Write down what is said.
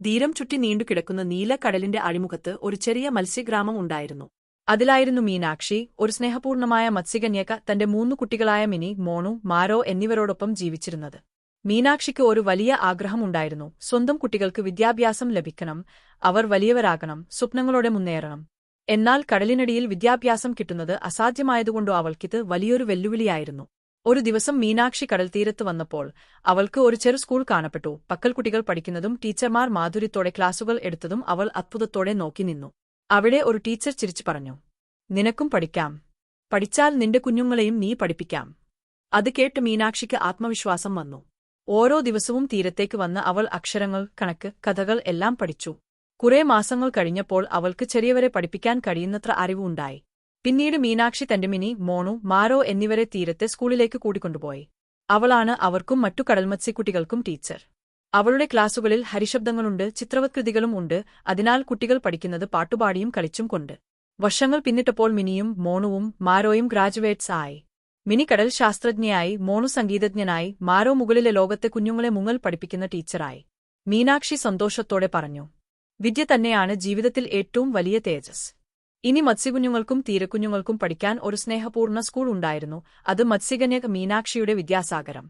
തീരം ചുറ്റി നീണ്ടുകിടക്കുന്ന നീലക്കടലിന്റെ അഴിമുഖത്ത് ഒരു ചെറിയ മത്സ്യഗ്രാമം ഉണ്ടായിരുന്നു. അതിലായിരുന്നു മീനാക്ഷി, ഒരു സ്നേഹപൂർണമായ മത്സ്യകന്യക, തന്റെ 3 കുട്ടികളായ മിനി, മോണു, മാരോ എന്നിവരോടൊപ്പം ജീവിച്ചിരുന്നത്. മീനാക്ഷിക്ക് ഒരു വലിയ ആഗ്രഹമുണ്ടായിരുന്നു. സ്വന്തം കുട്ടികൾക്ക് വിദ്യാഭ്യാസം ലഭിക്കണം, അവർ വലിയവരാകണം, സ്വപ്നങ്ങളോടെ മുന്നേറണം. എന്നാൽ കടലിനടിയിൽ വിദ്യാഭ്യാസം കിട്ടുന്നത് അസാധ്യമായതുകൊണ്ടോ അവൾക്കിത് വലിയൊരു വെല്ലുവിളിയായിരുന്നു. ഒരു ദിവസം മീനാക്ഷി കടൽത്തീരത്ത് വന്നപ്പോൾ അവൾക്ക് ഒരു ചെറു സ്കൂൾ കാണപ്പെട്ടു. പക്കൽ കുട്ടികൾ പഠിക്കുന്നതും ടീച്ചർമാർ മാധുര്യത്തോടെ ക്ലാസുകൾ എടുത്തതും അവൾ അത്ഭുതത്തോടെ നോക്കി നിന്നു. അവിടെ ഒരു ടീച്ചർ ചിരിച്ചു പറഞ്ഞു, "നിനക്കും പഠിക്കാം. പഠിച്ചാൽ നിന്റെ കുഞ്ഞുങ്ങളെയും നീ പഠിപ്പിക്കാം." അത് കേട്ട് മീനാക്ഷിക്ക് ആത്മവിശ്വാസം വന്നു. ഓരോ ദിവസവും തീരത്തേക്ക് വന്ന് അവൾ അക്ഷരങ്ങൾ, കണക്ക്, കഥകൾ എല്ലാം പഠിച്ചു. കുറേ മാസങ്ങൾ കഴിഞ്ഞപ്പോൾ അവൾക്ക് ചെറിയവരെ പഠിപ്പിക്കാൻ കഴിയുന്നത്ര അറിവുണ്ടായി. പിന്നീട് മീനാക്ഷി തന്റെ മിനി, മോണു, മാരോ എന്നിവരെ തീരത്തെ സ്കൂളിലേക്ക് കൂടിക്കൊണ്ടുപോയി. അവളാണ് അവർക്കും മറ്റു കടൽമത്സ്യക്കുട്ടികൾക്കും ടീച്ചർ. അവളുടെ ക്ലാസുകളിൽ ഹരിശബ്ദങ്ങളുണ്ട്, ചിത്രവത്കൃതികളും ഉണ്ട്. അതിനാൽ കുട്ടികൾ പഠിക്കുന്നത് പാട്ടുപാടിയും കളിച്ചും കൊണ്ട്. വർഷങ്ങൾ പിന്നിട്ടപ്പോൾ മിനിയും മോണുവും മാരോയും ഗ്രാജുവേറ്റ്സ് ആയി. മിനി കടൽ ശാസ്ത്രജ്ഞയായി, മോണു സംഗീതജ്ഞനായി, മാരോ മുകളിലെ ലോകത്തെ കുഞ്ഞുങ്ങളെ മുങ്ങൽ പഠിപ്പിക്കുന്ന ടീച്ചറായി. മീനാക്ഷി സന്തോഷത്തോടെ പറഞ്ഞു, "വിദ്യ തന്നെയാണ് ജീവിതത്തിൽ ഏറ്റവും വലിയ തേജസ്." ഇനി മത്സ്യകുഞ്ഞുങ്ങൾക്കും തീരക്കുഞ്ഞുങ്ങൾക്കും പഠിക്കാൻ ഒരു സ്നേഹപൂർണ്ണ സ്കൂൾ ഉണ്ടായിരുന്നു. അത് മത്സ്യകന്യക മീനാക്ഷിയുടെ വിദ്യാസാഗരം.